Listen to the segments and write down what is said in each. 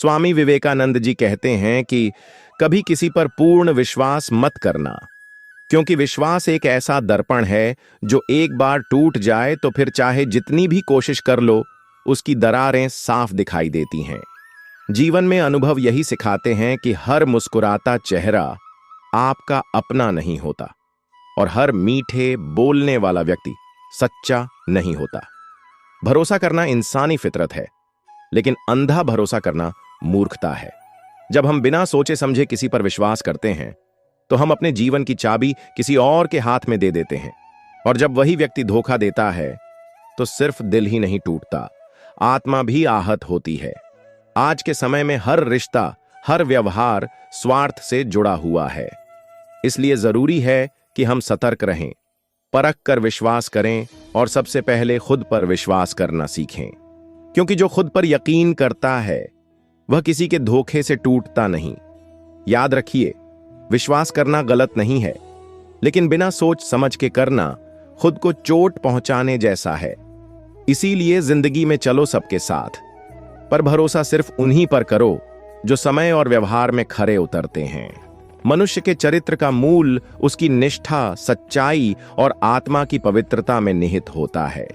स्वामी विवेकानंद जी कहते हैं कि कभी किसी पर पूर्ण विश्वास मत करना, क्योंकि विश्वास एक ऐसा दर्पण है जो एक बार टूट जाए तो फिर चाहे जितनी भी कोशिश कर लो, उसकी दरारें साफ दिखाई देती हैं। जीवन में अनुभव यही सिखाते हैं कि हर मुस्कुराता चेहरा आपका अपना नहीं होता और हर मीठे बोलने वाला व्यक्ति सच्चा नहीं होता। भरोसा करना इंसानी फितरत है, लेकिन अंधा भरोसा करना मूर्खता है। जब हम बिना सोचे समझे किसी पर विश्वास करते हैं तो हम अपने जीवन की चाबी किसी और के हाथ में दे देते हैं, और जब वही व्यक्ति धोखा देता है तो सिर्फ दिल ही नहीं टूटता, आत्मा भी आहत होती है। आज के समय में हर रिश्ता, हर व्यवहार स्वार्थ से जुड़ा हुआ है। इसलिए जरूरी है कि हम सतर्क रहें, परख कर विश्वास करें और सबसे पहले खुद पर विश्वास करना सीखें, क्योंकि जो खुद पर यकीन करता है वह किसी के धोखे से टूटता नहीं। याद रखिए, विश्वास करना गलत नहीं है, लेकिन बिना सोच समझ के करना खुद को चोट पहुंचाने जैसा है। इसीलिए जिंदगी में चलो सबके साथ, पर भरोसा सिर्फ उन्हीं पर करो जो समय और व्यवहार में खरे उतरते हैं। मनुष्य के चरित्र का मूल उसकी निष्ठा, सच्चाई और आत्मा की पवित्रता में निहित होता है।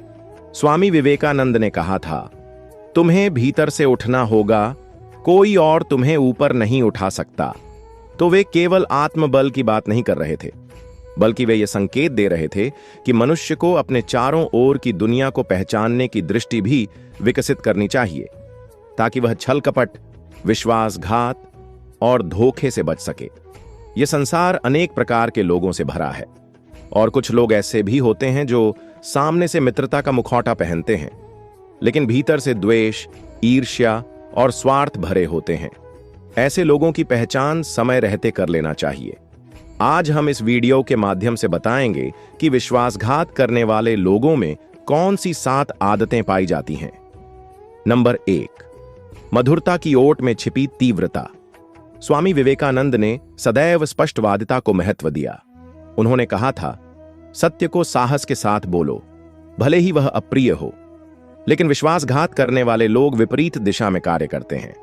स्वामी विवेकानंद ने कहा था, तुम्हें भीतर से उठना होगा, कोई और तुम्हें ऊपर नहीं उठा सकता। तो वे केवल आत्मबल की बात नहीं कर रहे थे, बल्कि वे ये संकेत दे रहे थे कि मनुष्य को अपने चारों ओर की दुनिया को पहचानने की दृष्टि भी विकसित करनी चाहिए, ताकि वह छल कपट, विश्वासघात और धोखे से बच सके। यह संसार अनेक प्रकार के लोगों से भरा है, और कुछ लोग ऐसे भी होते हैं जो सामने से मित्रता का मुखौटा पहनते हैं, लेकिन भीतर से द्वेष, ईर्ष्या और स्वार्थ भरे होते हैं। ऐसे लोगों की पहचान समय रहते कर लेना चाहिए। आज हम इस वीडियो के माध्यम से बताएंगे कि विश्वासघात करने वाले लोगों में कौन सी 7 आदतें पाई जाती हैं। नंबर 1, मधुरता की ओट में छिपी तीव्रता। स्वामी विवेकानंद ने सदैव स्पष्टवादिता को महत्व दिया। उन्होंने कहा था, सत्य को साहस के साथ बोलो, भले ही वह अप्रिय हो। लेकिन विश्वासघात करने वाले लोग विपरीत दिशा में कार्य करते हैं।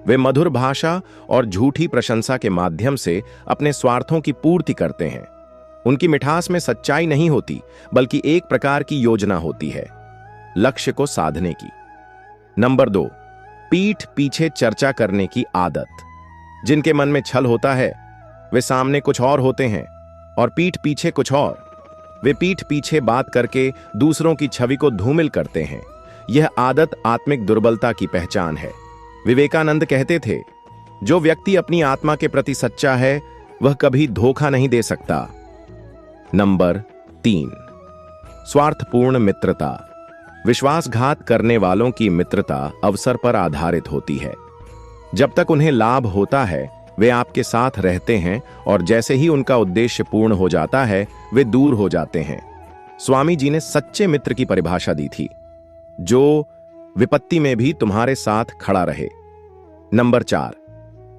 वे मधुर भाषा और झूठी प्रशंसा के माध्यम से अपने स्वार्थों की पूर्ति करते हैं। उनकी मिठास में सच्चाई नहीं होती, बल्कि एक प्रकार की योजना होती है, लक्ष्य को साधने की। नंबर 2, पीठ पीछे चर्चा करने की आदत। जिनके मन में छल होता है, वे सामने कुछ और होते हैं और पीठ पीछे कुछ और। वे पीठ पीछे बात करके दूसरों की छवि को धूमिल करते हैं। यह आदत आत्मिक दुर्बलता की पहचान है। विवेकानंद कहते थे, जो व्यक्ति अपनी आत्मा के प्रति सच्चा है वह कभी धोखा नहीं दे सकता। नंबर 3, स्वार्थपूर्ण मित्रता। विश्वासघात करने वालों की मित्रता अवसर पर आधारित होती है। जब तक उन्हें लाभ होता है वे आपके साथ रहते हैं, और जैसे ही उनका उद्देश्य पूर्ण हो जाता है वे दूर हो जाते हैं। स्वामी जी ने सच्चे मित्र की परिभाषा दी थी, जो विपत्ति में भी तुम्हारे साथ खड़ा रहे। नंबर 4,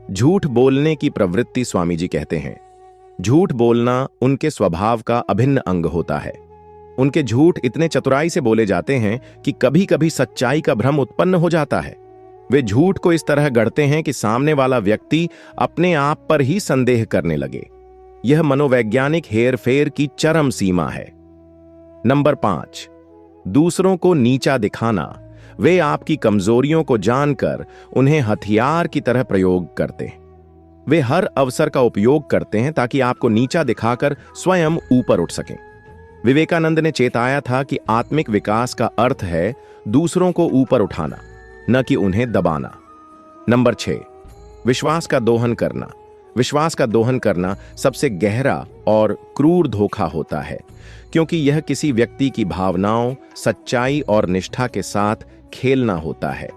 झूठ बोलने की प्रवृत्ति। स्वामी जी कहते हैं, झूठ बोलना उनके स्वभाव का अभिन्न अंग होता है। उनके झूठ इतने चतुराई से बोले जाते हैं कि कभी कभी सच्चाई का भ्रम उत्पन्न हो जाता है। वे झूठ को इस तरह गढ़ते हैं कि सामने वाला व्यक्ति अपने आप पर ही संदेह करने लगे। यह मनोवैज्ञानिक हेरफेर की चरम सीमा है। नंबर 5, दूसरों को नीचा दिखाना। वे आपकी कमजोरियों को जानकर उन्हें हथियार की तरह प्रयोग करते हैं। वे हर अवसर का उपयोग करते हैं ताकि आपको नीचा दिखाकर स्वयं ऊपर उठ सकें। विवेकानंद ने चेताया था कि आत्मिक विकास का अर्थ है दूसरों को ऊपर उठाना, न कि उन्हें दबाना। नंबर 6, विश्वास का दोहन करना। विश्वास का दोहन करना सबसे गहरा और क्रूर धोखा होता है, क्योंकि यह किसी व्यक्ति की भावनाओं, सच्चाई और निष्ठा के साथ खेलना होता है।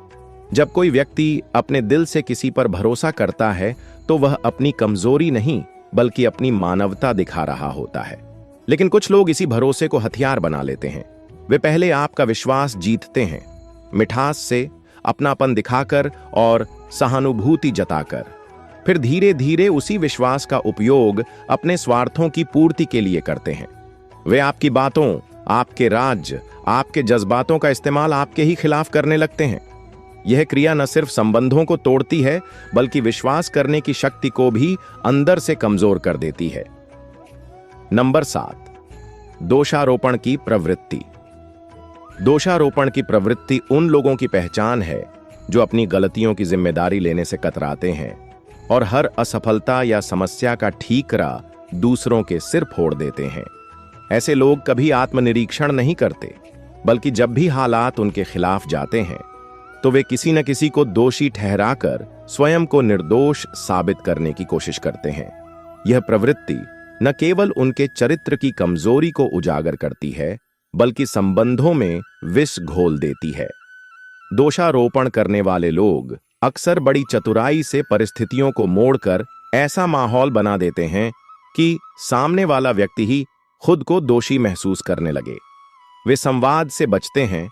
जब कोई व्यक्ति अपने दिल से किसी पर भरोसा करता है तो वह अपनी कमजोरी नहीं बल्कि अपनी मानवता दिखा रहा होता है। लेकिन कुछ लोग इसी भरोसे को हथियार बना लेते हैं। वे पहले आपका विश्वास जीतते हैं, मिठास से, अपनापन दिखाकर और सहानुभूति जताकर। फिर धीरे धीरे उसी विश्वास का उपयोग अपने स्वार्थों की पूर्ति के लिए करते हैं। वे आपकी बातों, आपके राज्य, आपके जज्बातों का इस्तेमाल आपके ही खिलाफ करने लगते हैं। यह क्रिया न सिर्फ संबंधों को तोड़ती है बल्कि विश्वास करने की शक्ति को भी अंदर से कमजोर कर देती है। नंबर 7, दोषारोपण की प्रवृत्ति। दोषारोपण की प्रवृत्ति उन लोगों की पहचान है जो अपनी गलतियों की जिम्मेदारी लेने से कतराते हैं और हर असफलता या समस्या का ठीकरा दूसरों के सिर फोड़ देते हैं। ऐसे लोग कभी आत्मनिरीक्षण नहीं करते, बल्कि जब भी हालात उनके खिलाफ जाते हैं तो वे किसी न किसी को दोषी ठहराकर स्वयं को निर्दोष साबित करने की कोशिश करते हैं। यह प्रवृत्ति न केवल उनके चरित्र की कमजोरी को उजागर करती है बल्कि संबंधों में विष घोल देती है। दोषारोपण करने वाले लोग अक्सर बड़ी चतुराई से परिस्थितियों को मोड़कर ऐसा माहौल बना देते हैं कि सामने वाला व्यक्ति ही खुद को दोषी महसूस करने लगे। वे संवाद से बचते हैं,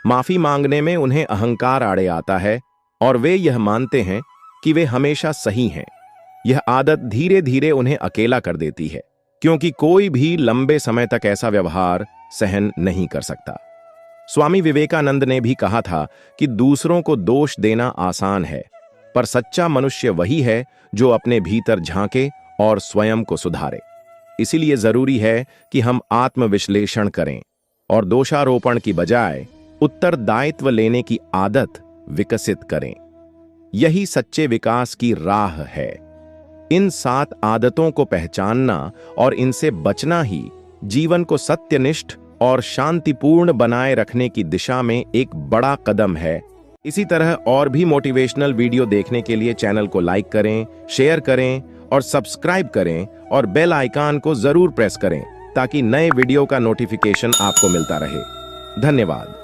माफी मांगने में उन्हें अहंकार आड़े आता है और वे यह मानते हैं कि वे हमेशा सही हैं। यह आदत धीरे धीरे उन्हें अकेला कर देती है, क्योंकि कोई भी लंबे समय तक ऐसा व्यवहार सहन नहीं कर सकता। स्वामी विवेकानंद ने भी कहा था कि दूसरों को दोष देना आसान है, पर सच्चा मनुष्य वही है जो अपने भीतर झांके और स्वयं को सुधारे। इसीलिए जरूरी है कि हम आत्मविश्लेषण करें और दोषारोपण की बजाय उत्तरदायित्व लेने की आदत विकसित करें। यही सच्चे विकास की राह है। इन 7 आदतों को पहचानना और इनसे बचना ही जीवन को सत्यनिष्ठ और शांतिपूर्ण बनाए रखने की दिशा में एक बड़ा कदम है। इसी तरह और भी मोटिवेशनल वीडियो देखने के लिए चैनल को लाइक करें, शेयर करें और सब्सक्राइब करें और बेल आइकन को जरूर प्रेस करें ताकि नए वीडियो का नोटिफिकेशन आपको मिलता रहे। धन्यवाद।